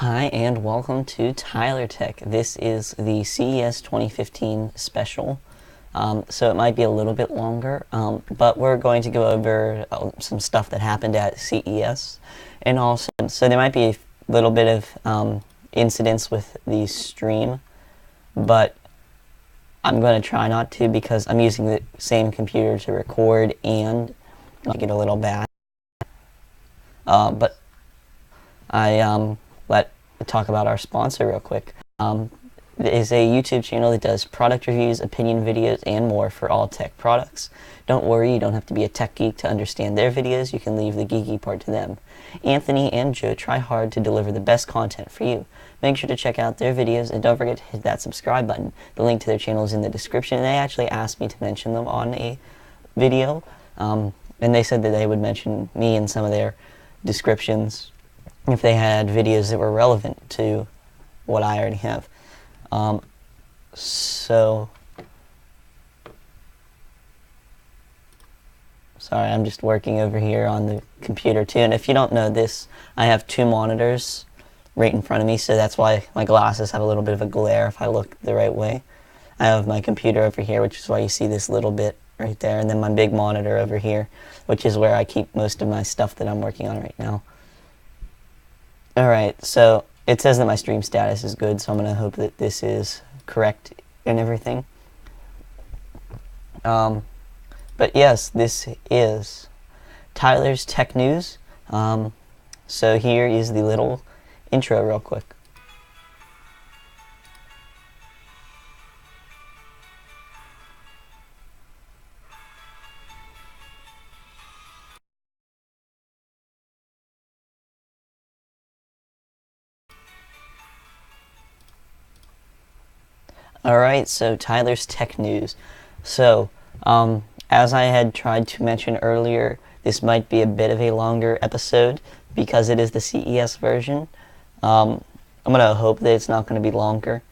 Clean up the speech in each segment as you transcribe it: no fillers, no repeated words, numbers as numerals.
Hi and welcome to Tyler Tech. This is the CES 2015 special, so it might be a little bit longer, but we're going to go over some stuff that happened at CES, and also, so there might be a little bit of incidents with the stream, but I'm going to try not to because I'm using the same computer to record and make it a little bad. But I talk about our sponsor real quick. It is a YouTube channel that does product reviews, opinion videos, and more for all tech products. Don't worry, you don't have to be a tech geek to understand their videos. You can leave the geeky part to them. Anthony and Joe try hard to deliver the best content for you. Make sure to check out their videos and don't forget to hit that subscribe button. The link to their channel is in the description, and they actually asked me to mention them on a video, and they said that they would mention me in some of their descriptions if they had videos that were relevant to what I already have. Sorry, I'm just working over here on the computer too, and if you don't know this, I have two monitors right in front of me, so that's why my glasses have a little bit of a glare if I look the right way. I have my computer over here, which is why you see this little bit right there, and then my big monitor over here, which is where I keep most of my stuff that I'm working on right now. Alright, so it says that my stream status is good, so I'm going to hope that this is correct and everything. But yes, this is Tyler's Tech News. So here is the little intro real quick. Alright, so Tyler's Tech News. So, as I had tried to mention earlier, this might be a bit of a longer episode because it is the CES version. I'm going to hope that it's not going to be longer,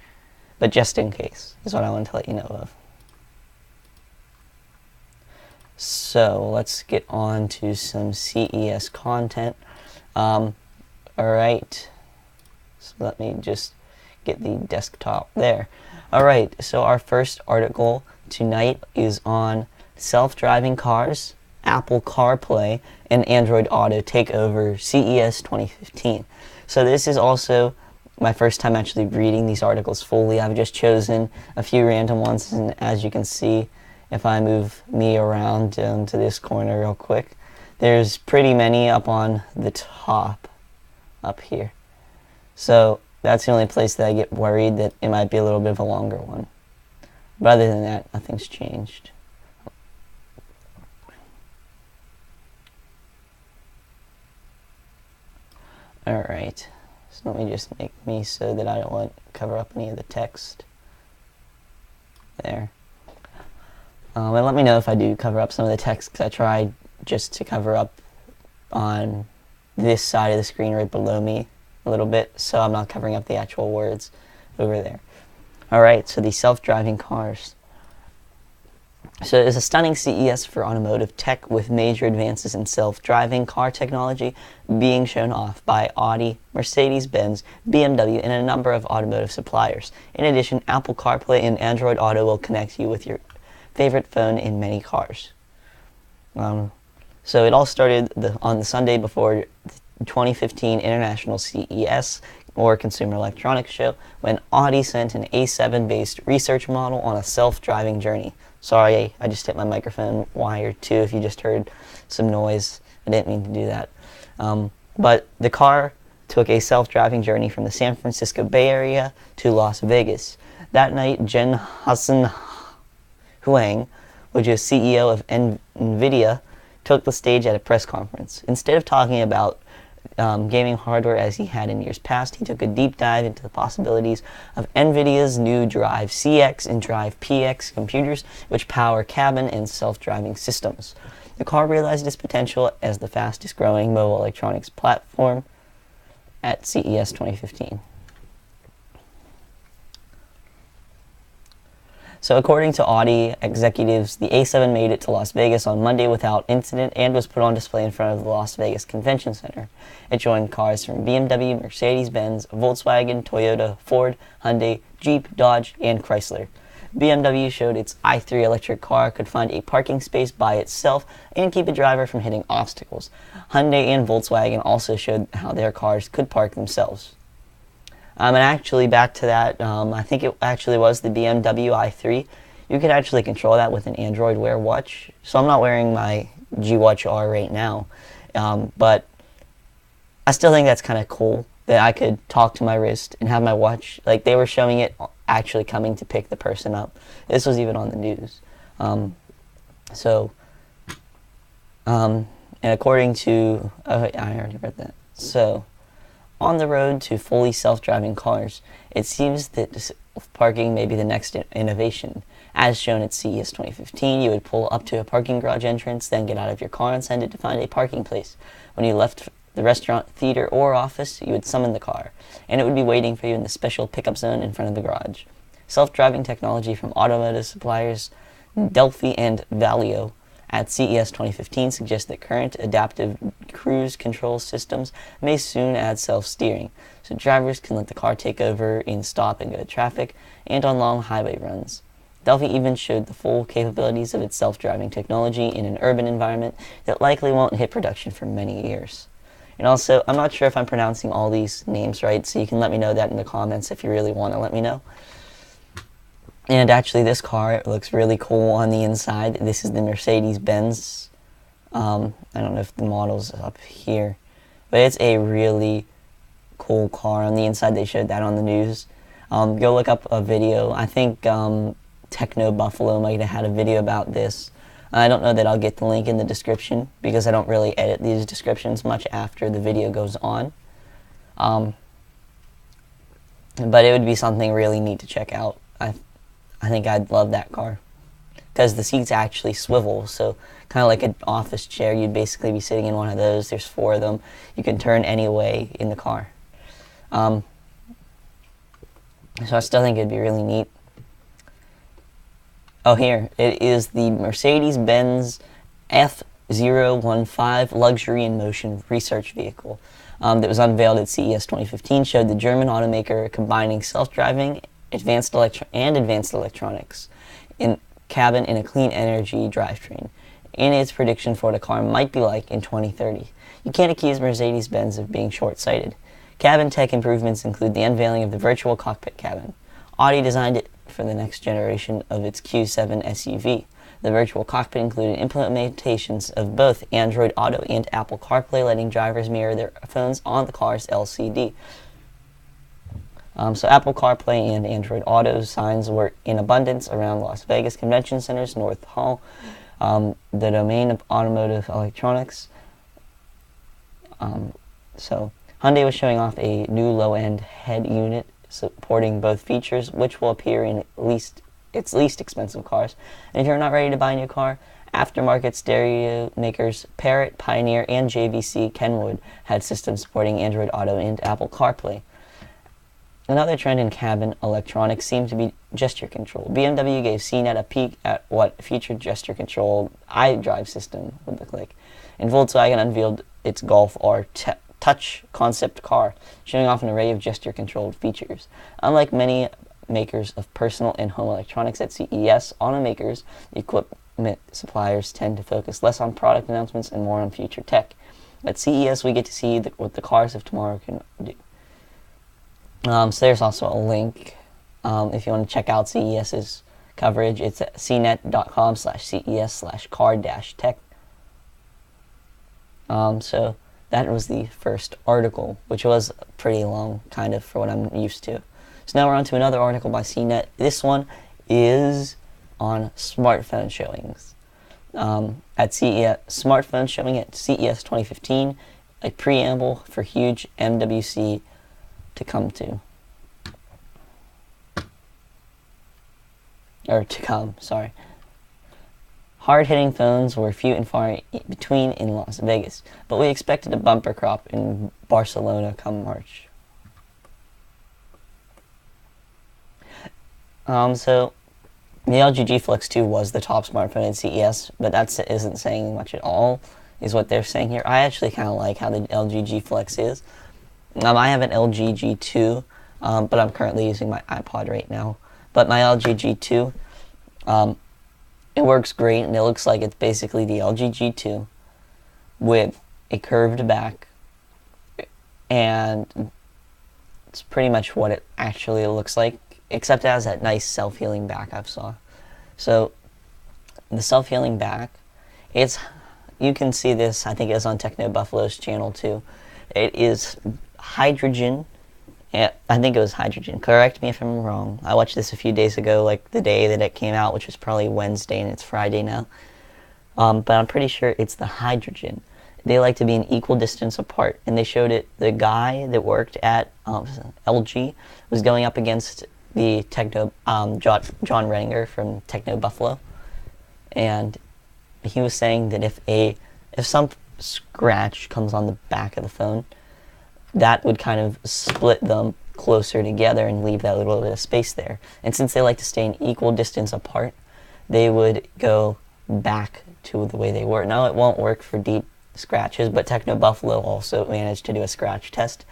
but just in case is what I want to let you know of. So, let's get on to some CES content. Alright, so let me just get the desktop there. Alright, so our first article tonight is on self-driving cars, Apple CarPlay, and Android Auto take over CES 2015. So this is also my first time actually reading these articles fully. I've just chosen a few random ones, and as you can see, if I move me around down to this corner real quick, there's pretty many up on the top up here. So that's the only place that I get worried that it might be a little bit of a longer one. But other than that, nothing's changed. Alright, so let me just make me so that I don't want to cover up any of the text. There. And let me know if I do cover up some of the text, because I tried just to cover up on this side of the screen right below me a little bit, so I'm not covering up the actual words over there. Alright, so the self-driving cars. So it's a stunning CES for automotive tech with major advances in self-driving car technology being shown off by Audi, Mercedes-Benz, BMW, and a number of automotive suppliers. In addition, Apple CarPlay and Android Auto will connect you with your favorite phone in many cars. So it all started on the Sunday before the 2015 International CES, or Consumer Electronics Show, when Audi sent an A7-based research model on a self-driving journey. Sorry, I just hit my microphone wire too if you just heard some noise. I didn't mean to do that. But the car took a self-driving journey from the San Francisco Bay Area to Las Vegas. That night, Jen Hassan Huang, which is CEO of NVIDIA, took the stage at a press conference. Instead of talking about gaming hardware as he had in years past, he took a deep dive into the possibilities of NVIDIA's new Drive CX and Drive PX computers, which power cabin and self-driving systems. The car realized its potential as the fastest growing mobile electronics platform at CES 2015. So according to Audi executives, the A7 made it to Las Vegas on Monday without incident and was put on display in front of the Las Vegas Convention Center. It joined cars from BMW, Mercedes-Benz, Volkswagen, Toyota, Ford, Hyundai, Jeep, Dodge, and Chrysler. BMW showed its i3 electric car could find a parking space by itself and keep a driver from hitting obstacles. Hyundai and Volkswagen also showed how their cars could park themselves. And actually, back to that, I think it actually was the BMW i3. You could actually control that with an Android Wear watch. So I'm not wearing my G Watch R right now, but I still think that's kind of cool that I could talk to my wrist and have my watch. Like, they were showing it actually coming to pick the person up. This was even on the news. And according to, I already read that. So, on the road to fully self-driving cars, it seems that parking may be the next innovation. As shown at CES 2015, you would pull up to a parking garage entrance, then get out of your car and send it to find a parking place. When you left the restaurant, theater, or office, you would summon the car, and it would be waiting for you in the special pickup zone in front of the garage. Self-driving technology from automotive suppliers Delphi and Valeo at CES 2015 suggests that current adaptive cruise control systems may soon add self-steering, so drivers can let the car take over in stop and go traffic and on long highway runs. Delphi even showed the full capabilities of its self-driving technology in an urban environment that likely won't hit production for many years. And also, I'm not sure if I'm pronouncing all these names right, so you can let me know that in the comments if you really want to let me know. And actually, this car looks really cool on the inside. This is the Mercedes-Benz. I don't know if the model's up here, but it's a really cool car. On the inside, they showed that on the news. Go look up a video. I think Techno Buffalo might have had a video about this. I don't know that I'll get the link in the description because I don't really edit these descriptions much after the video goes on. But it would be something really neat to check out. I think I'd love that car because the seats actually swivel, so kind of like an office chair. You'd basically be sitting in one of those. There's 4 of them. You can turn any way in the car. So I still think it'd be really neat. Oh, here. It is the Mercedes-Benz F015 Luxury in Motion research vehicle that was unveiled at CES 2015, showed the German automaker combining self-driving advanced electronics in cabin in a clean energy drivetrain in its prediction for what a car might be like in 2030. You can't accuse Mercedes-Benz of being short-sighted. Cabin tech improvements include the unveiling of the virtual cockpit cabin. Audi designed it for the next generation of its Q7 SUV. The virtual cockpit included implementations of both Android Auto and Apple CarPlay, letting drivers mirror their phones on the car's LCD. So Apple CarPlay and Android Auto signs were in abundance around Las Vegas Convention Center's North Hall, the domain of automotive electronics. So Hyundai was showing off a new low-end head unit supporting both features, which will appear in its least expensive cars. And if you're not ready to buy a new car, aftermarket stereo makers Parrot, Pioneer, and JVC Kenwood had systems supporting Android Auto and Apple CarPlay. Another trend in cabin electronics seemed to be gesture control. BMW gave CNET a peek at what a future gesture-controlled iDrive system would look like, and Volkswagen unveiled its Golf R Touch concept car, showing off an array of gesture-controlled features. Unlike many makers of personal and home electronics at CES, automakers, equipment suppliers tend to focus less on product announcements and more on future tech. At CES, we get to see what the cars of tomorrow can do. So there's also a link if you want to check out CES's coverage. It's at cnet.com/CES/car-tech. So that was the first article, which was pretty long, kind of, for what I'm used to. So now we're on to another article by CNET. This one is on smartphone showings. At CES, smartphone showing at CES 2015, a preamble for huge MWC to come. Hard-hitting phones were few and far between in Las Vegas, but we expected a bumper crop in Barcelona come March. So The LG G Flex 2 was the top smartphone at CES, but that isn't saying much at all, is what they're saying here. I actually kind of like how the LG G Flex is. I have an LG G2, but I'm currently using my iPod right now. But my LG G2, it works great, and it looks like it's basically the LG G2 with a curved back, and it's pretty much what it actually looks like, except it has that nice self-healing back I've saw. So the self-healing back, you can see this, I think it was on Techno Buffalo's channel too. It is hydrogen. Yeah, I think it was hydrogen. Correct me if I'm wrong. I watched this a few days ago, like the day that it came out, which was probably Wednesday, and it's Friday now. But I'm pretty sure it's the hydrogen. They like to be an equal distance apart, and they showed it. The guy that worked at LG was going up against the Techno John Renninger from Techno Buffalo, and he was saying that if some scratch comes on the back of the phone, that would kind of split them closer together and leave that little bit of space there. And since they like to stay an equal distance apart, they would go back to the way they were. Now, it won't work for deep scratches, but Techno Buffalo also managed to do a scratch test,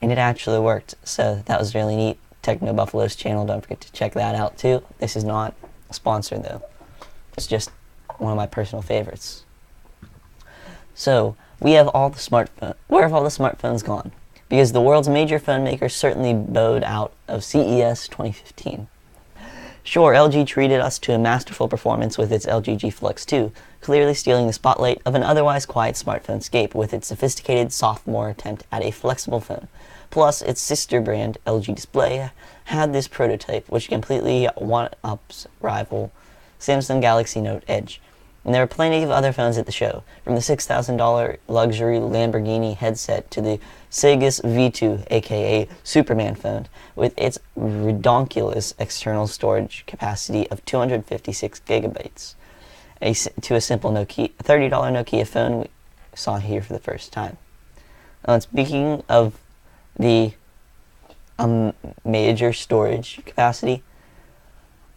and it actually worked. So that was really neat. Techno Buffalo's channel, don't forget to check that out too. This is not a sponsor though. It's just one of my personal favorites. So, where have all the smartphones gone? Because the world's major phone makers certainly bowed out of CES 2015. Sure, LG treated us to a masterful performance with its LG G Flex 2, clearly stealing the spotlight of an otherwise quiet smartphone scape with its sophisticated sophomore attempt at a flexible phone. Plus, its sister brand, LG Display, had this prototype, which completely one-ups rival Samsung Galaxy Note Edge. And there were plenty of other phones at the show, from the $6,000 luxury Lamborghini headset to the Segas V2, aka Superman phone, with its redonkulous external storage capacity of 256 gigabytes, to a simple $30 Nokia phone we saw here for the first time. And speaking of the major storage capacity,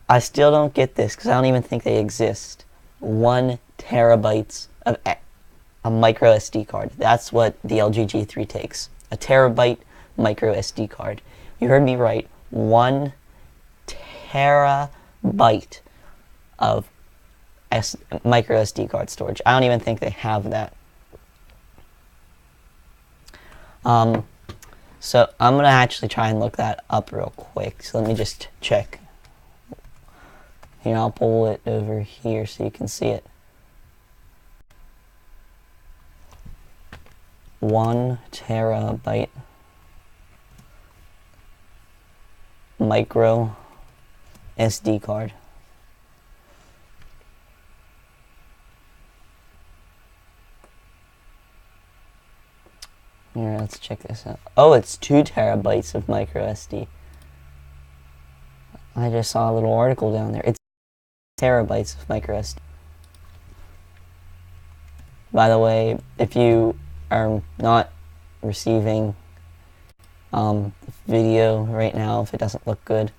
I still don't get this because I don't even think they exist. 1 terabytes of a micro SD card. That's what the LG G3 takes. A terabyte micro SD card. You heard me right. 1 terabyte of micro SD card storage. I don't even think they have that. So I'm going to actually try and look that up real quick. So let me just check. Here, I'll pull it over here so you can see it. 1 terabyte micro SD card. Here, let's check this out. Oh, it's 2 terabytes of micro SD. I just saw a little article down there. It's terabytes of micro SD. By the way, if you are not receiving the video right now, if it doesn't look good,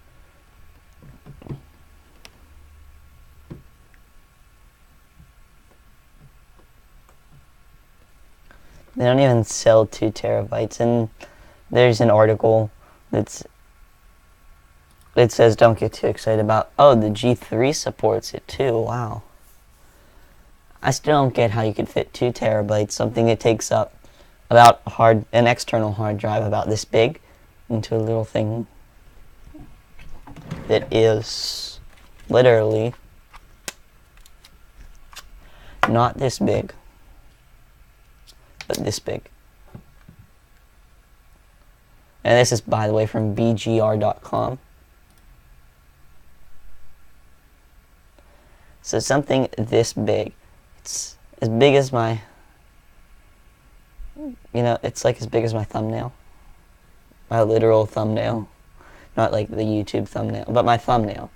they don't even sell 2 terabytes, and there's an article it says don't get too excited about, oh, the G3 supports it too, wow. I still don't get how you could fit 2 terabytes, something that takes up about an external hard drive about this big, into a little thing that is literally not this big, but this big. And this is, by the way, from bgr.com. So something this big. It's as big as my, it's like as big as my thumbnail. My literal thumbnail. Not like the YouTube thumbnail, but my thumbnail.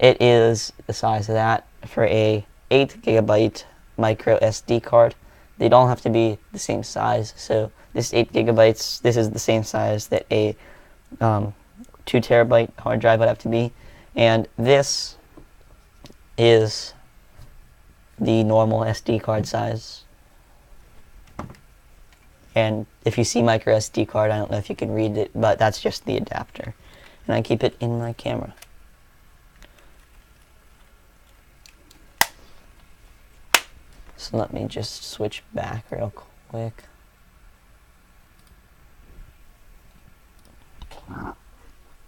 It is the size of that for a 8 gigabyte micro SD card. They don't have to be the same size, so this 8 gigabytes, this is the same size that a 2 terabyte hard drive would have to be. And this is the normal SD card size. And if you see micro SD card, I don't know if you can read it, but that's just the adapter. And I keep it in my camera. So let me just switch back real quick.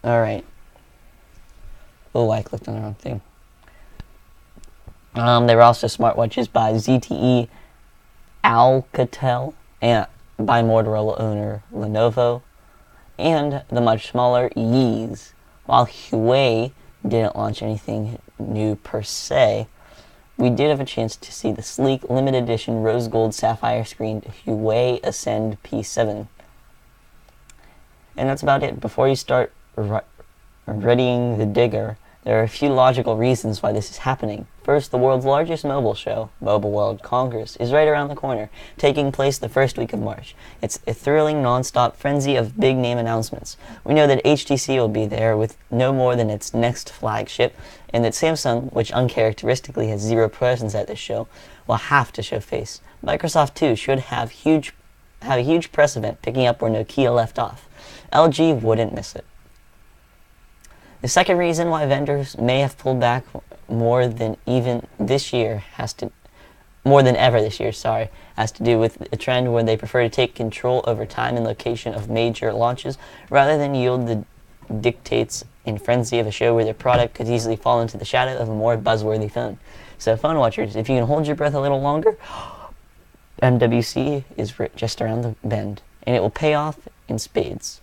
Alright. Oh, I clicked on the wrong thing. There were also smartwatches by ZTE, Alcatel, and by Motorola owner Lenovo, and the much smaller Yeez. While Huawei didn't launch anything new per se, we did have a chance to see the sleek, limited edition rose gold sapphire screened Huawei Ascend P7. And that's about it. Before you start readying the digger, there are a few logical reasons why this is happening. First, the world's largest mobile show, Mobile World Congress, is right around the corner, taking place the first week of March. It's a thrilling, non-stop frenzy of big-name announcements. We know that HTC will be there with no more than its next flagship, and that Samsung, which uncharacteristically has zero presence at this show, will have to show face. Microsoft, too, should have a huge press event picking up where Nokia left off. LG wouldn't miss it. The second reason why vendors may have pulled back more than ever this year has to do with a trend where they prefer to take control over time and location of major launches rather than yield the dictates and frenzy of a show where their product could easily fall into the shadow of a more buzzworthy phone. So phone watchers, if you can hold your breath a little longer, MWC is just around the bend, and it will pay off in spades.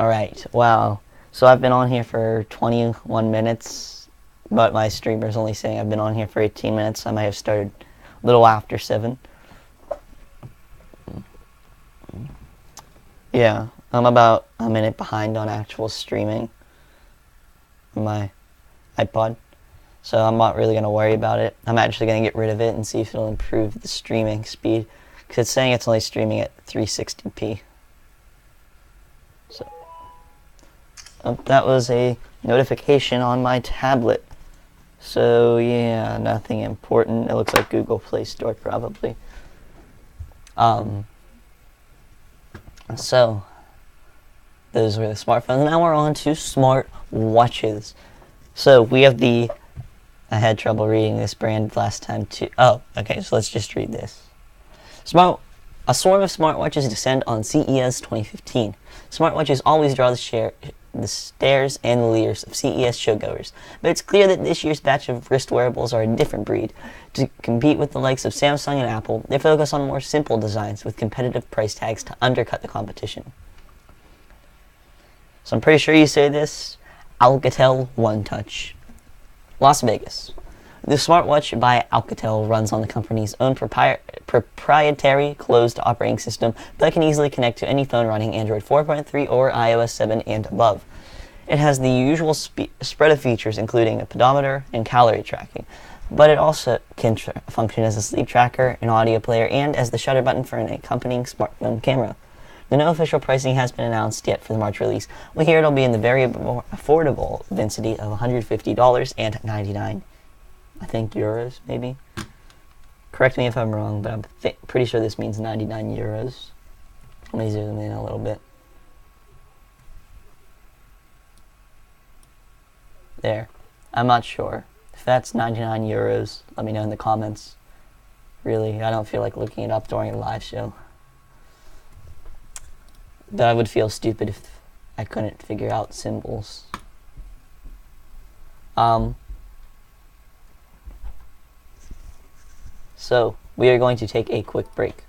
Alright, wow. So I've been on here for 21 minutes, but my streamer's only saying I've been on here for 18 minutes. I might have started a little after 7. Yeah, I'm about a minute behind on actual streaming on my iPod, so I'm not really going to worry about it. I'm actually going to get rid of it and see if it'll improve the streaming speed, because it's saying it's only streaming at 360p. So that was a notification on my tablet. So yeah, nothing important. It looks like Google Play Store probably. So those were the smartphones. Now we're on to smart watches. So we have I had trouble reading this brand last time too. Oh, okay, so let's just read this. A swarm of smartwatches descend on CES 2015. Smartwatches always draw the stares and the leers of CES showgoers, but it's clear that this year's batch of wrist wearables are a different breed. To compete with the likes of Samsung and Apple, they focus on more simple designs with competitive price tags to undercut the competition. So I'm pretty sure you say this, Alcatel One Touch. Las Vegas. The smartwatch by Alcatel runs on the company's own proprietary closed operating system, but can easily connect to any phone running Android 4.3 or iOS 7 and above. It has the usual spread of features, including a pedometer and calorie tracking, but it also can function as a sleep tracker, an audio player, and as the shutter button for an accompanying smartphone camera. No official pricing has been announced yet for the March release. We hear it'll be in the very affordable vicinity of $150 and 99, I think, euros, maybe. Correct me if I'm wrong, but I'm pretty sure this means 99 euros. Let me zoom in a little bit. There. I'm not sure. If that's 99 euros, let me know in the comments. Really, I don't feel like looking it up during a live show. But I would feel stupid if I couldn't figure out symbols. So, we are going to take a quick break.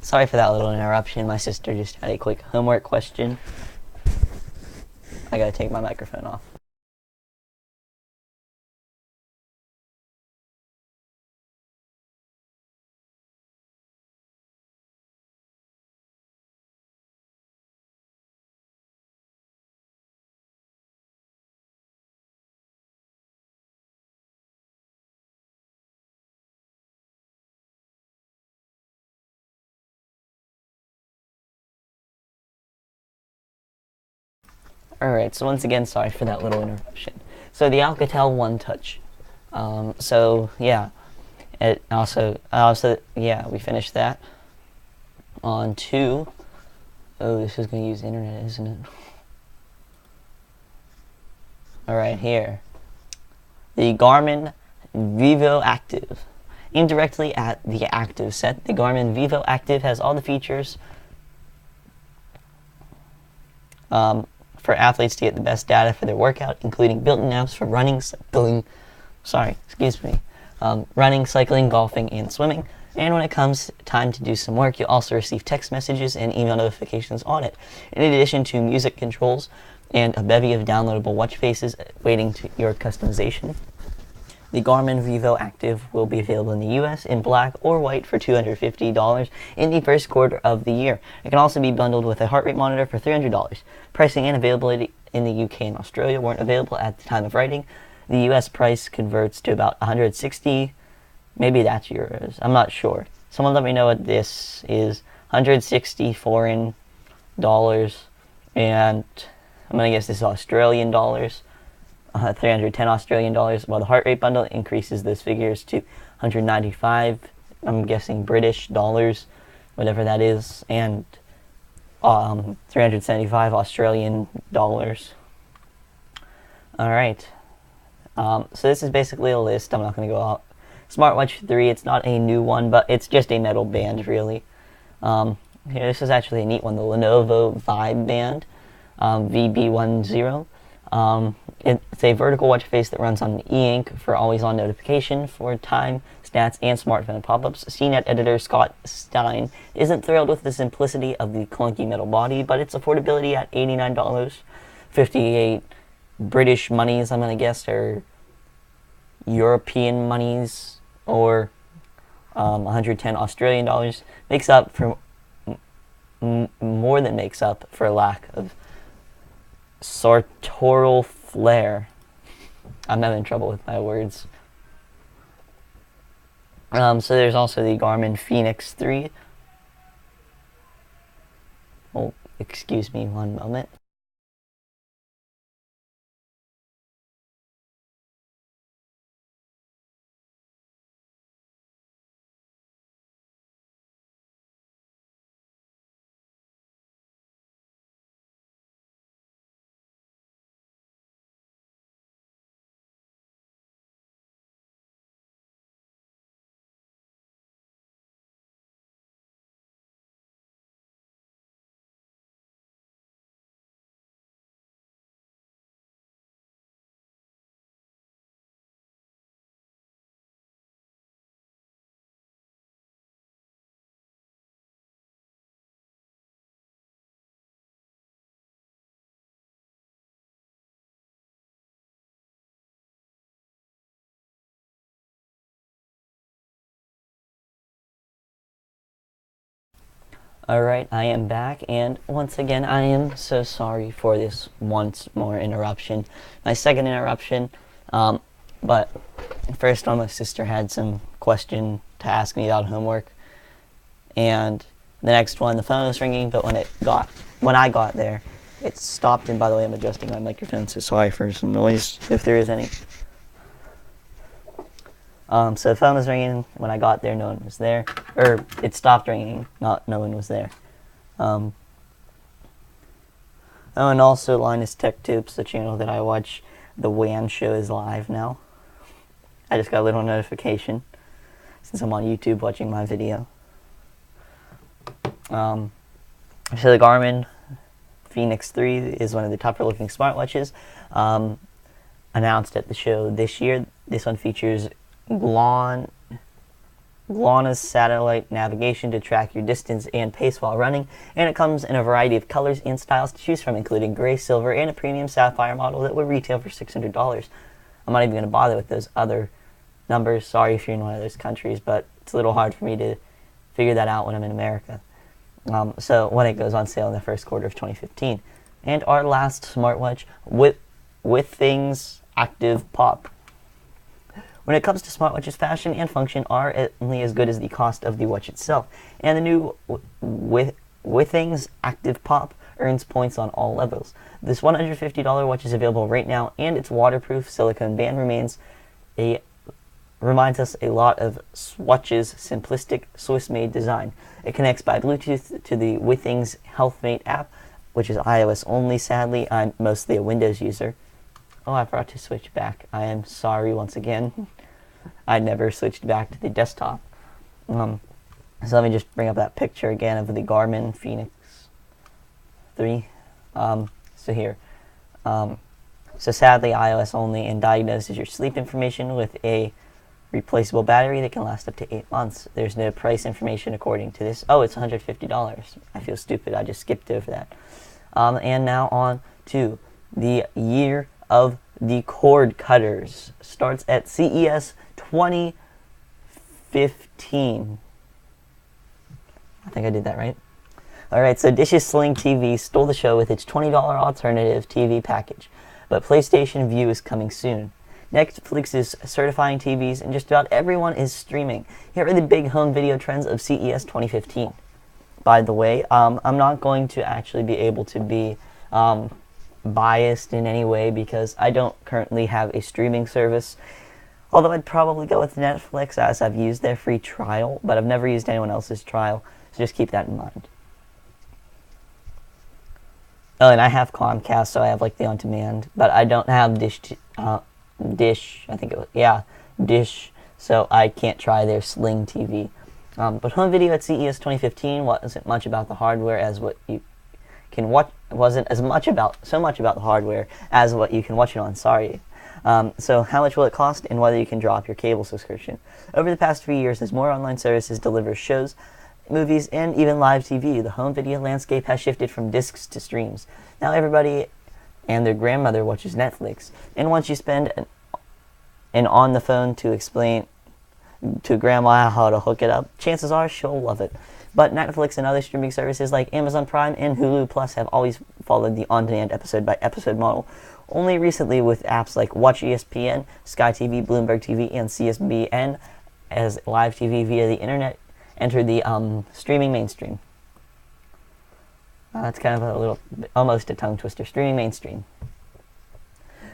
Sorry for that little interruption. My sister just had a quick homework question. I gotta take my microphone off. Alright, so once again, sorry for that little interruption. So the Alcatel One Touch. So yeah, it also, yeah, we finished that. On to, oh, this is going to use the internet, isn't it? Alright, here. The Garmin Vivo Active. Aimed directly at the active set, the Garmin Vivo Active has all the features for athletes to get the best data for their workout, including built-in apps for running, cycling, running, cycling, golfing, and swimming. And when it comes time to do some work, you'll also receive text messages and email notifications on it, in addition to music controls and a bevy of downloadable watch faces waiting to your customization. The Garmin Vivo Active will be available in the US in black or white for $250 in the first quarter of the year. It can also be bundled with a heart rate monitor for $300. Pricing and availability in the UK and Australia weren't available at the time of writing. The US price converts to about 160, maybe that's euros, I'm not sure. Someone let me know what this is. 160 foreign dollars, and I'm going to guess this is Australian dollars. 310 Australian dollars, while the heart rate bundle increases those figures to 195, I'm guessing British dollars, whatever that is, and 375 Australian dollars. Alright, so this is basically a list. I'm not going to go out. Smartwatch 3, it's not a new one, but it's just a metal band, really. Here, this is actually a neat one, the Lenovo Vibe Band, VB10. It's a vertical watch face that runs on e-ink for always-on notification for time, stats, and smartphone pop-ups. CNET editor Scott Stein isn't thrilled with the simplicity of the clunky metal body, but its affordability at $89, 58 British monies, I'm going to guess, or European monies, or 110 Australian dollars, makes up for more than makes up for a lack of sartorial flair. I'm having trouble with my words. So there's also the Garmin Fenix 3. Oh, excuse me one moment. Alright, I am back, and once again, I am so sorry for this once more interruption. My second interruption, but first one, my sister had some question to ask me about homework, and the next one, the phone was ringing, but when I got there, it stopped, and by the way, I'm adjusting my microphone, so sorry for some noise, if there is any. So the phone was ringing. When I got there, no one was there. Or it stopped ringing, no one was there. Oh, and also Linus Tech Tips, the channel that I watch, the WAN show is live now. I just got a little notification since I'm on YouTube watching my video. So the Garmin Fenix 3 is one of the tougher looking smartwatches announced at the show this year. This one features GLONASS satellite navigation to track your distance and pace while running, and it comes in a variety of colors and styles to choose from, including gray, silver, and a premium sapphire model that would retail for $600. I'm not even going to bother with those other numbers. Sorry if you're in one of those countries, but it's a little hard for me to figure that out when I'm in America. So when it goes on sale in the first quarter of 2015. And our last smartwatch, Withings Active Pop. When it comes to smartwatches, fashion and function are only as good as the cost of the watch itself. And the new Withings Active Pop earns points on all levels. This $150 watch is available right now, and its waterproof silicone band reminds us a lot of Swatch's simplistic Swiss-made design. It connects by Bluetooth to the Withings HealthMate app, which is iOS only. Sadly, I'm mostly a Windows user. Oh, I forgot to switch back. I am sorry once again. I never switched back to the desktop. So let me just bring up that picture again of the Garmin Fenix 3. So here. So sadly, iOS only, and diagnoses your sleep information with a replaceable battery that can last up to 8 months. There's no price information according to this. Oh, it's $150. I feel stupid. I just skipped over that. And now on to the year of the cord cutters. Starts at CES 2015. I think I did that right. Alright, so Dish's Sling TV stole the show with its $20 alternative TV package, but PlayStation Vue is coming soon. Netflix is certifying TVs, and just about everyone is streaming. Here are the big home video trends of CES 2015. By the way, I'm not going to actually be able to be biased in any way because I don't currently have a streaming service. Although I'd probably go with Netflix as I've used their free trial, but I've never used anyone else's trial, so just keep that in mind. Oh, and I have Comcast, so I have like the on-demand, but I don't have Dish, I think it was, yeah, Dish, so I can't try their Sling TV. But home video at CES 2015 wasn't much about the hardware as what you can watch, wasn't as much about, so much about the hardware as what you can watch it on, sorry. So how much will it cost and whether you can drop your cable subscription? Over the past few years, as more online services deliver shows, movies, and even live TV, the home video landscape has shifted from discs to streams. Now everybody and their grandmother watches Netflix, and once you spend an on the phone to explain to grandma how to hook it up, chances are she'll love it. But Netflix and other streaming services like Amazon Prime and Hulu Plus have always followed the on-demand episode-by-episode model. Only recently, with apps like Watch ESPN, Sky TV, Bloomberg TV, and CSBN as live TV via the internet entered the streaming mainstream. That's kind of a little, almost a tongue twister. Streaming mainstream.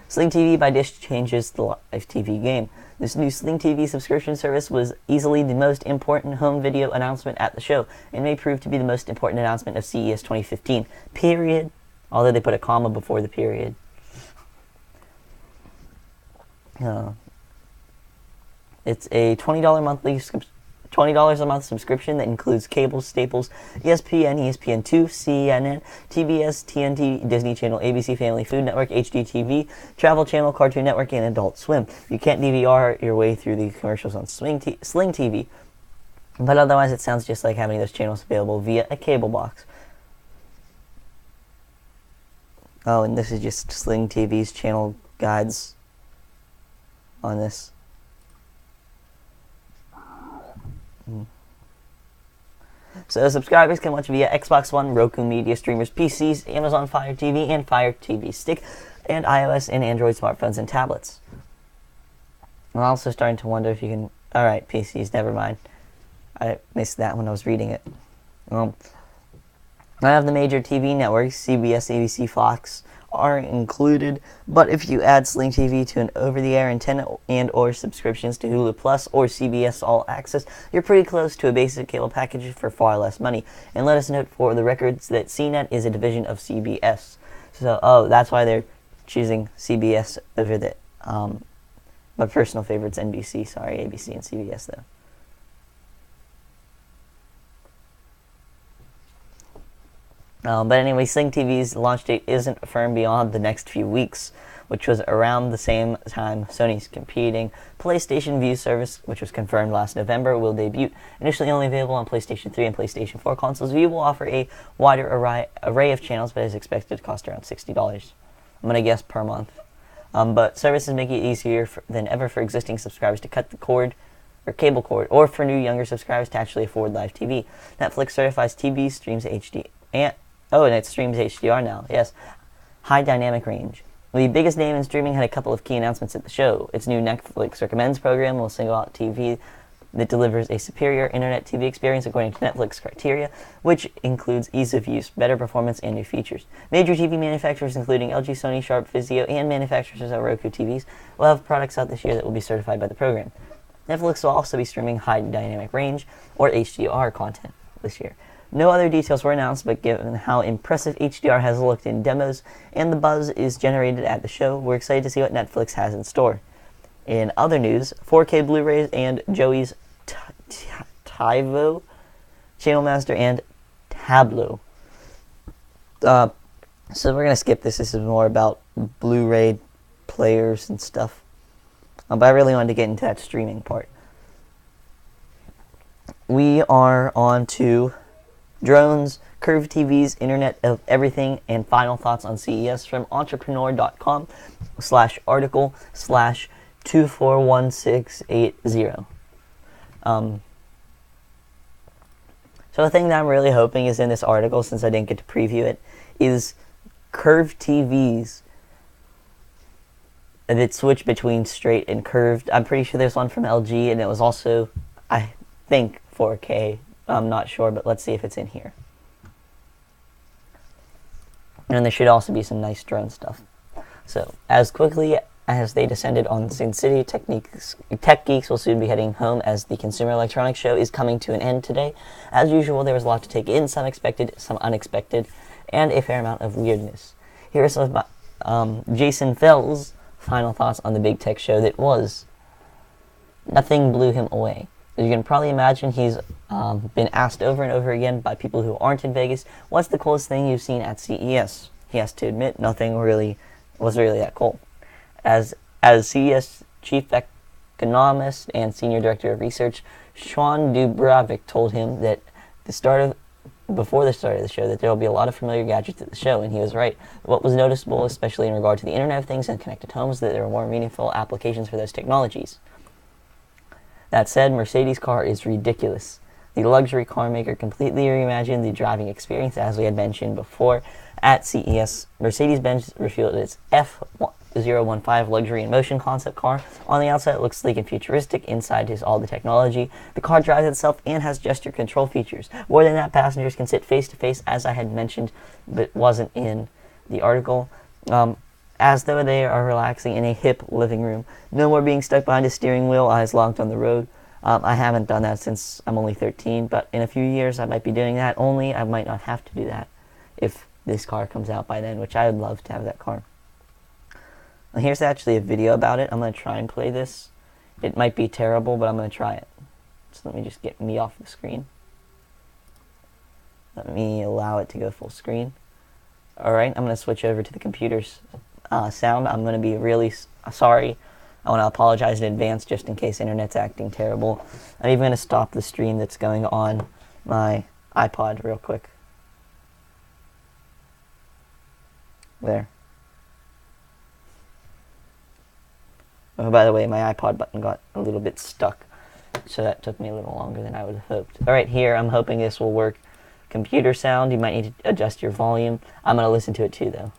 Sling TV by Dish changes the live TV game. This new Sling TV subscription service was easily the most important home video announcement at the show, and may prove to be the most important announcement of CES 2015. Period. Although they put a comma before the period. It's a $20 $20 a month subscription that includes cable staples, ESPN, ESPN2, CNN, TBS, TNT, Disney Channel, ABC Family, Food Network, HGTV, Travel Channel, Cartoon Network, and Adult Swim. You can't DVR your way through the commercials on Sling TV, but otherwise it sounds just like having those channels available via a cable box. Oh, and this is just Sling TV's channel guides on this. So subscribers can watch via Xbox One, Roku media streamers, PCs, Amazon Fire TV, and Fire TV Stick, and iOS and Android smartphones and tablets. I'm also starting to wonder if you can... Alright, PCs, never mind. I missed that when I was reading it. I have the major TV networks, CBS, ABC, Fox, are included, but if you add Sling TV to an over-the-air antenna and or subscriptions to Hulu Plus or CBS All Access, you're pretty close to a basic cable package for far less money. And let us note for the records that CNET is a division of CBS. So, that's why they're choosing CBS over the, my personal favorite's NBC, sorry, ABC and CBS though. But anyway, Sling TV's launch date isn't firm beyond the next few weeks. which was around the same time Sony's competing PlayStation Vue service, which was confirmed last November, will debut. Initially only available on PlayStation 3 and PlayStation 4 consoles, Vue will offer a wider array of channels, but is expected to cost around $60. I'm going to guess per month. But services make it easier than ever for existing subscribers to cut the cord or cable cord, or for new younger subscribers to actually afford live TV. Netflix certifies TV streams HD, and it streams HDR now. Yes, high dynamic range. The biggest name in streaming had a couple of key announcements at the show. Its new Netflix Recommends program will single out TV that delivers a superior internet TV experience according to Netflix criteria, which includes ease of use, better performance, and new features. Major TV manufacturers, including LG, Sony, Sharp, Vizio, and manufacturers of Roku TVs, will have products out this year that will be certified by the program. Netflix will also be streaming high dynamic range, or HDR, content this year. No other details were announced, but given how impressive HDR has looked in demos and the buzz is generated at the show, we're excited to see what Netflix has in store. In other news, 4K Blu-rays and Joey's TiVo, Channel Master, and Tableau. So we're going to skip this. This is more about Blu-ray players and stuff. But I really wanted to get into that streaming part. We are on to drones, curved TVs, Internet of Everything, and final thoughts on CES from entrepreneur.com/article/241680. So the thing that I'm really hoping is in this article, since I didn't get to preview it, is curved TVs that switch between straight and curved. I'm pretty sure there's one from LG, and it was also, I think, 4K. I'm not sure, but let's see if it's in here. And there should also be some nice drone stuff. So, as quickly as they descended on Sin City, Tech Geeks will soon be heading home as the Consumer Electronics Show is coming to an end today. As usual, there was a lot to take in, some expected, some unexpected, and a fair amount of weirdness. Here are some of Jason Fell's final thoughts on the big tech show that was. Nothing blew him away. As you can probably imagine, he's been asked over and over again by people who aren't in Vegas, what's the coolest thing you've seen at CES? He has to admit nothing was really that cool. As CES chief economist and senior director of research, Sean Dubravik told him that before the start of the show, that there will be a lot of familiar gadgets at the show, and he was right. What was noticeable, especially in regard to the Internet of Things and connected homes, that there were more meaningful applications for those technologies. That said, Mercedes' car is ridiculous. The luxury car maker completely reimagined the driving experience, as we had mentioned before. At CES, Mercedes-Benz revealed its F015 luxury in motion concept car. On the outside, it looks sleek and futuristic. Inside is all the technology. The car drives itself and has gesture control features. More than that, passengers can sit face-to-face, as I had mentioned, but wasn't in the article, as though they are relaxing in a hip living room. No more being stuck behind a steering wheel, eyes locked on the road. I haven't done that since I'm only 13, but in a few years I might be doing that, only I might not have to do that if this car comes out by then, which I would love to have that car. Well, here's actually a video about it. I'm going to try and play this. It might be terrible, but I'm going to try it. So let me just get me off the screen. Let me allow it to go full screen. Alright, I'm going to switch over to the computer's sound. I'm going to be really sorry. I want to apologize in advance just in case internet's acting terrible. I'm even going to stop the stream that's going on my iPod real quick. There. Oh, by the way, my iPod button got a little bit stuck, so that took me a little longer than I would have hoped. Alright, here, I'm hoping this will work. Computer sound, you might need to adjust your volume. I'm going to listen to it too, though.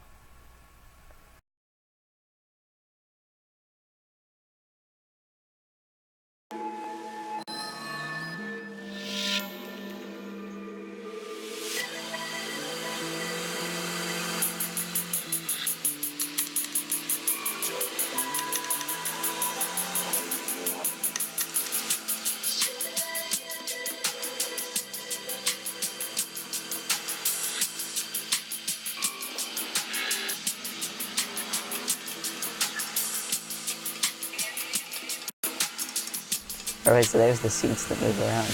Alright, so there's the seats that move around.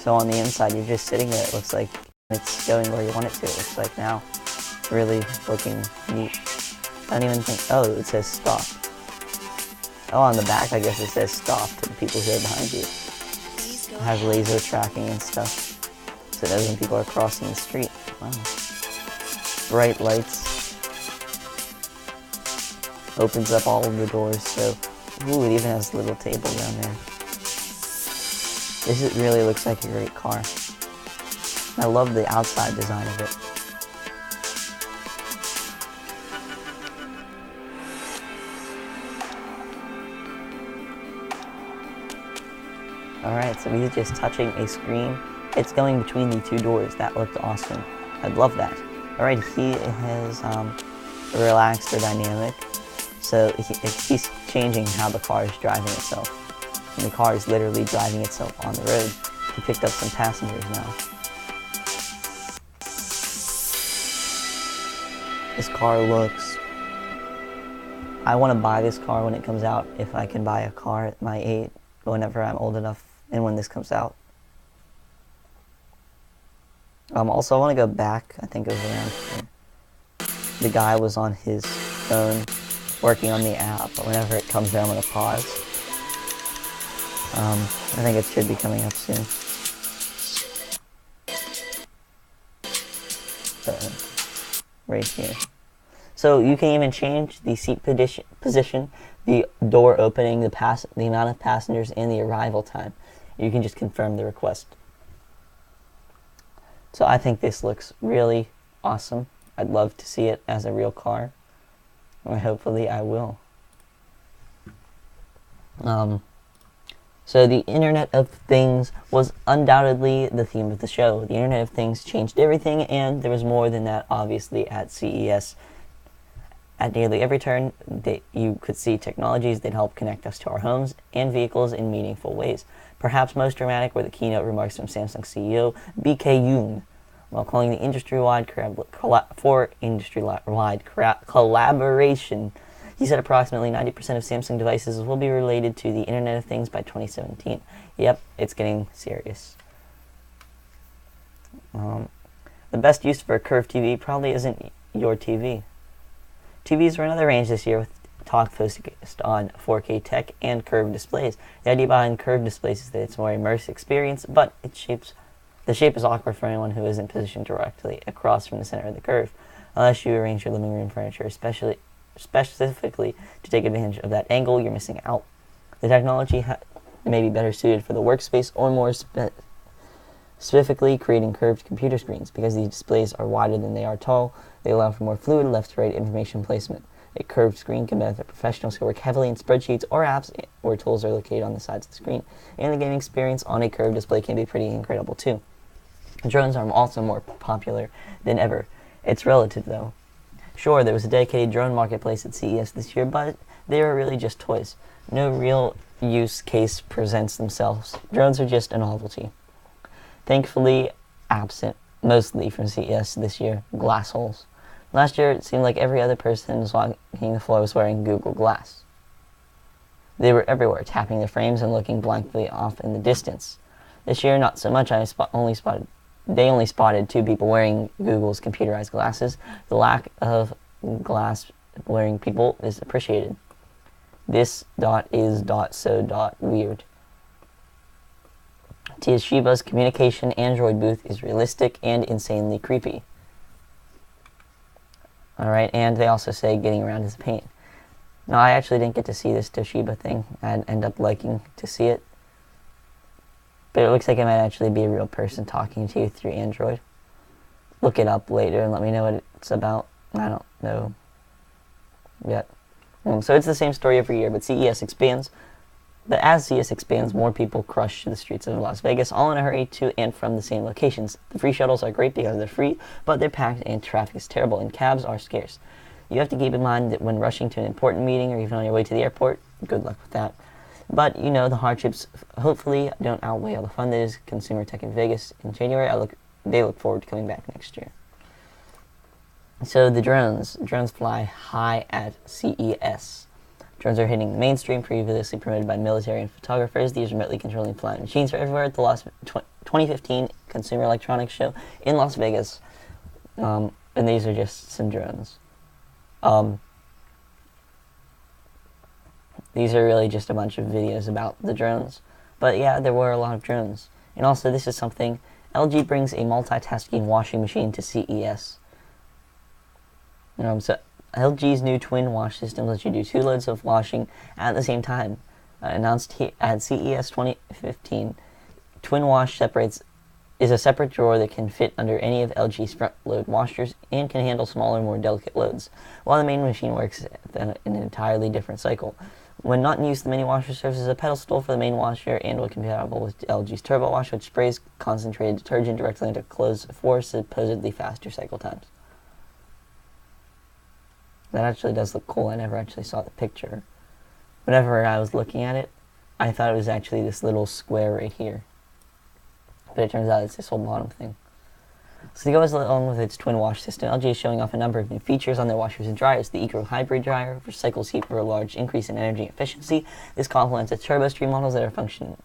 So on the inside, you're just sitting there. It looks like it's going where you want it to. It looks like now. Really looking neat. I don't even think, oh, it says stop. Oh, on the back, I guess it says stop to the people who are behind you. It has laser tracking and stuff, so it knows when people are crossing the street. Wow. Bright lights. Opens up all of the doors, so, ooh, it even has a little table down there. This really looks like a great car. I love the outside design of it. Alright, so he's just touching a screen. It's going between the two doors. That looked awesome. I'd love that. Alright, he has relaxed or dynamic. So he's changing how the car is driving itself. And the car is literally driving itself on the road. He picked up some passengers now. This car looks... I want to buy this car when it comes out, if I can buy a car at my age, whenever I'm old enough and when this comes out. Also, I want to go back, I think it was around here. The guy was on his phone working on the app, but whenever it comes there, I'm going to pause. I think it should be coming up soon. Right here. So you can even change the seat position, the door opening, the amount of passengers, and the arrival time. You can just confirm the request. So I think this looks really awesome. I'd love to see it as a real car. Or hopefully I will. So the Internet of Things was undoubtedly the theme of the show. The Internet of Things changed everything, and there was more than that, obviously, at CES. At nearly every turn, you could see technologies that help connect us to our homes and vehicles in meaningful ways. Perhaps most dramatic were the keynote remarks from Samsung CEO BK Yoon, while calling the industry-wide collaboration. He said approximately 90% of Samsung devices will be related to the Internet of Things by 2017. Yep, it's getting serious. The best use for a curved TV probably isn't your TV. TVs were another range this year, with talk focused on 4K tech and curved displays. The idea behind curved displays is that it's a more immersive experience, but the shape is awkward for anyone who isn't positioned directly across from the center of the curve, unless you arrange your living room furniture specifically to take advantage of that angle. You're missing out. The technology may be better suited for the workspace, or more specifically creating curved computer screens. Because these displays are wider than they are tall, they allow for more fluid left-to-right information placement. A curved screen can benefit professionals who work heavily in spreadsheets or apps where tools are located on the sides of the screen. And the gaming experience on a curved display can be pretty incredible too. Drones are also more popular than ever. It's relative though. Sure, there was a dedicated drone marketplace at CES this year, but they were really just toys. No real use case presents themselves. Drones are just a novelty. Thankfully absent, mostly from CES this year, glass holes. Last year, it seemed like every other person was walking the floor was wearing Google Glass. They were everywhere, tapping their frames and looking blankly off in the distance. This year, not so much. They only spotted 2 people wearing Google's computerized glasses. The lack of glass-wearing people is appreciated. This is so weird. Toshiba's communication Android booth is realistic and insanely creepy. Alright, and they also say getting around is a pain. Now, I actually didn't get to see this Toshiba thing. I'd end up liking to see it. But it looks like it might actually be a real person talking to you through Android. Look it up later and let me know what it's about. I don't know yet. So it's the same story every year, but CES expands. But as CES expands, more people crush the streets of Las Vegas, all in a hurry to and from the same locations. The free shuttles are great because they're free, but they're packed and traffic is terrible, and cabs are scarce. You have to keep in mind that when rushing to an important meeting or even on your way to the airport, good luck with that. But, you know, the hardships hopefully don't outweigh all the fun that is consumer tech in Vegas in January. They look forward to coming back next year. So the drones fly high at CES. Drones are hitting the mainstream, previously promoted by military and photographers. These remotely controlling flying machines are everywhere at the 2015 Consumer Electronics Show in Las Vegas. And these are just some drones. these are really just a bunch of videos about the drones. But yeah, there were a lot of drones. And also, this is something, LG brings a multitasking washing machine to CES. So LG's new twin wash system lets you do 2 loads of washing at the same time. Announced at CES 2015, twin wash is a separate drawer that can fit under any of LG's front load washers and can handle smaller, more delicate loads, while the main machine works in an entirely different cycle. When not in use, the mini washer serves as a pedestal for the main washer and will be compatible with LG's Turbo Wash, which sprays concentrated detergent directly into clothes for supposedly faster cycle times. That actually does look cool. I never actually saw the picture. Whenever I was looking at it, I thought it was actually this little square right here. But it turns out it's this whole bottom thing. So to go along with its twin wash system, LG is showing off a number of new features on their washers and dryers. The Eco Hybrid dryer recycles heat for a large increase in energy efficiency. This complements its Turbo Stream models that are functioning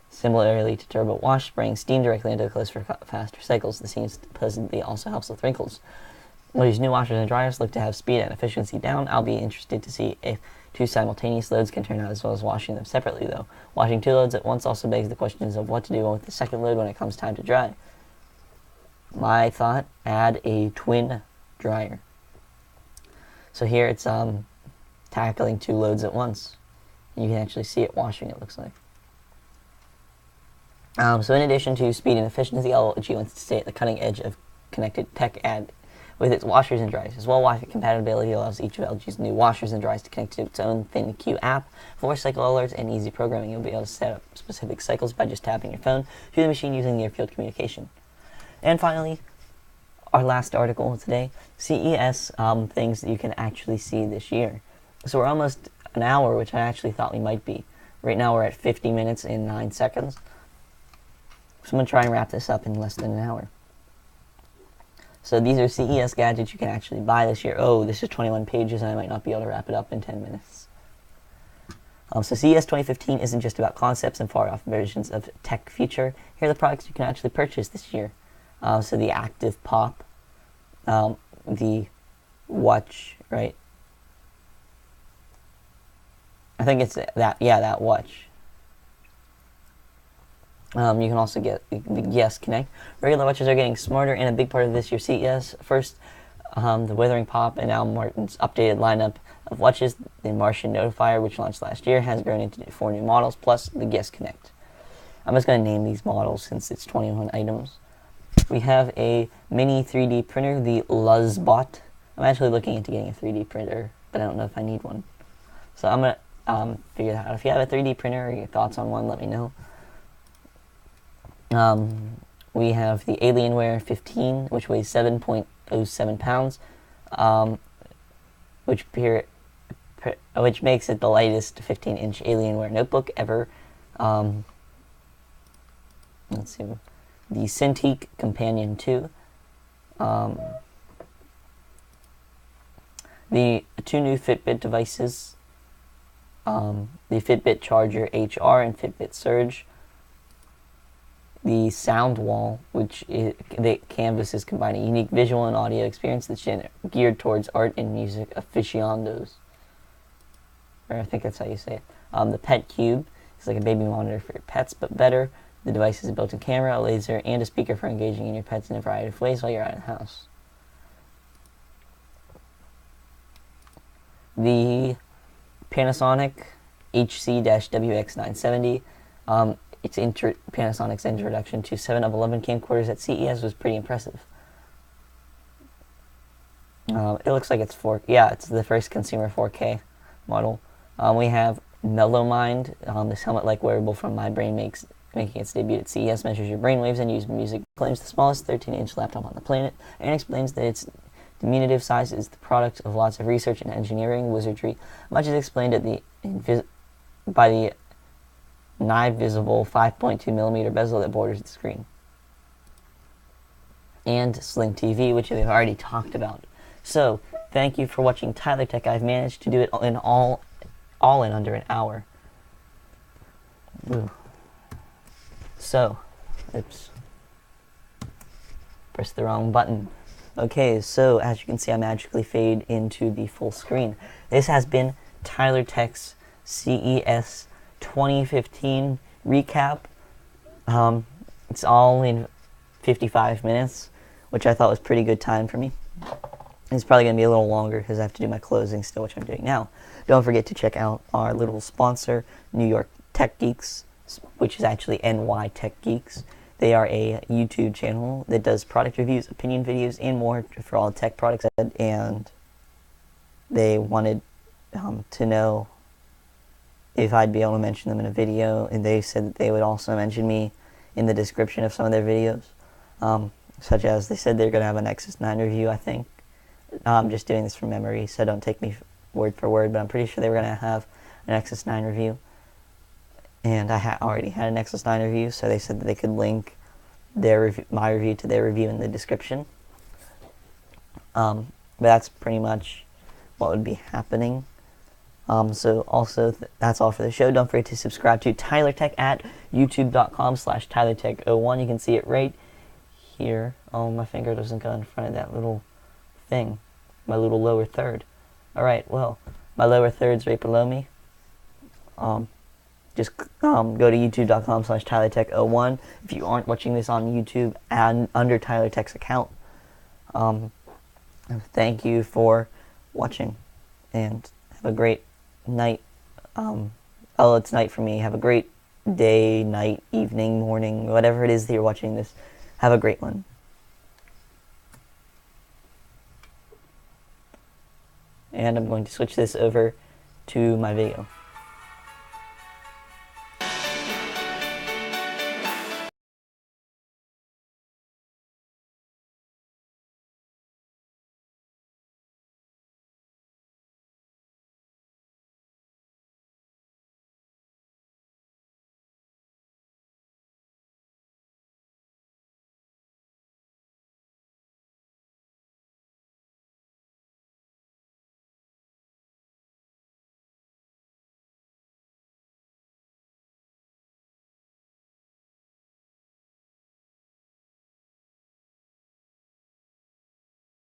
similarly to Turbo Wash, spraying steam directly into the clothes for faster cycles. The scene supposedly also helps with wrinkles. While these new washers and dryers look to have speed and efficiency down, I'll be interested to see if 2 simultaneous loads can turn out as well as washing them separately, though. Washing 2 loads at once also begs the questions of what to do with the second load when it comes time to dry. My thought, add a twin dryer. So here it's tackling 2 loads at once. You can actually see it washing, it looks like. So in addition to speed and efficiency, LG wants to stay at the cutting edge of connected tech with its washers and dryers. As well, Wi-Fi compatibility allows each of LG's new washers and dryers to connect to its own ThinQ app for cycle alerts and easy programming. You'll be able to set up specific cycles by just tapping your phone to the machine using near-field communication. And finally, our last article today, CES things that you can actually see this year. So we're almost an hour, which I actually thought we might be. Right now we're at 50 minutes and 9 seconds. So I'm going to try and wrap this up in less than an hour. So these are CES gadgets you can actually buy this year. Oh, this is 21 pages and I might not be able to wrap it up in 10 minutes. So CES 2015 isn't just about concepts and far-off versions of tech future. Here are the products you can actually purchase this year. So the Active Pop, the watch, right? I think it's that, yeah, that watch. You can also get the Yes Connect. Regular watches are getting smarter, and a big part of this year's CES. First, the Withering Pop and Al Martin's updated lineup of watches. The Martian Notifier, which launched last year, has grown into 4 new models, plus the Yes Connect. I'm just going to name these models since it's 21 items. We have a mini 3D printer, the Luzbot. I'm actually looking into getting a 3D printer, but I don't know if I need one. So I'm going to figure that out. If you have a 3D printer or your thoughts on one, let me know. We have the Alienware 15, which weighs 7.07 pounds, which makes it the lightest 15-inch Alienware notebook ever. Let's see, the Cintiq Companion 2, the 2 new Fitbit devices, the Fitbit Charger HR and Fitbit Surge, the Sound Wall, which the canvas is combining a unique visual and audio experience that's geared towards art and music aficionados. Or I think that's how you say it. The Pet Cube is like a baby monitor for your pets, but better. The device has a built-in camera, a laser, and a speaker for engaging in your pets in a variety of ways while you're out of the house. The Panasonic HC-WX970. Panasonic's introduction to 7 of 11 camcorders at CES was pretty impressive. It looks like it's it's the first consumer 4K model. We have MellowMind, this helmet-like wearable from MyBrain making its debut at CES, measures your brainwaves and uses music. Claims the smallest 13-inch laptop on the planet, and explains that its diminutive size is the product of lots of research and engineering wizardry. Much is explained by the nigh visible 5.2mm bezel that borders the screen. And Sling TV, which we've already talked about. So, thank you for watching Tyler Tech. I've managed to do it in all in under an hour. Ooh. So, oops. Pressed the wrong button. Okay, so as you can see, I magically fade into the full screen. This has been Tyler Tech's CES 2015 recap. It's all in 55 minutes, which I thought was pretty good time for me. It's probably going to be a little longer because I have to do my closing still, which I'm doing now. Don't forget to check out our little sponsor, New York Tech Geeks, which is actually NY Tech Geeks. They are a YouTube channel that does product reviews, opinion videos, and more for all tech products. And they wanted to know if I'd be able to mention them in a video, and they said that they would also mention me in the description of some of their videos, such as they said they're going to have a Nexus 9 review, I think. I'm just doing this from memory, so don't take me word for word, but I'm pretty sure they were going to have a Nexus 9 review. And I already had a Nexus 9 review, so they said that they could link my review to their review in the description. But that's pretty much what would be happening. So also, that's all for the show. Don't forget to subscribe to Tyler Tech at youtube.com/TylerTech01. You can see it right here. Oh, my finger doesn't go in front of that little thing. My little lower third. Alright, well, my lower third's right below me. Just go to youtube.com/TylerTech01 if you aren't watching this on YouTube and under Tyler Tech's account. Thank you for watching, and have a great night. It's night for me. Have a great day, night, evening, morning, whatever it is that you're watching this. Have a great one. And I'm going to switch this over to my video.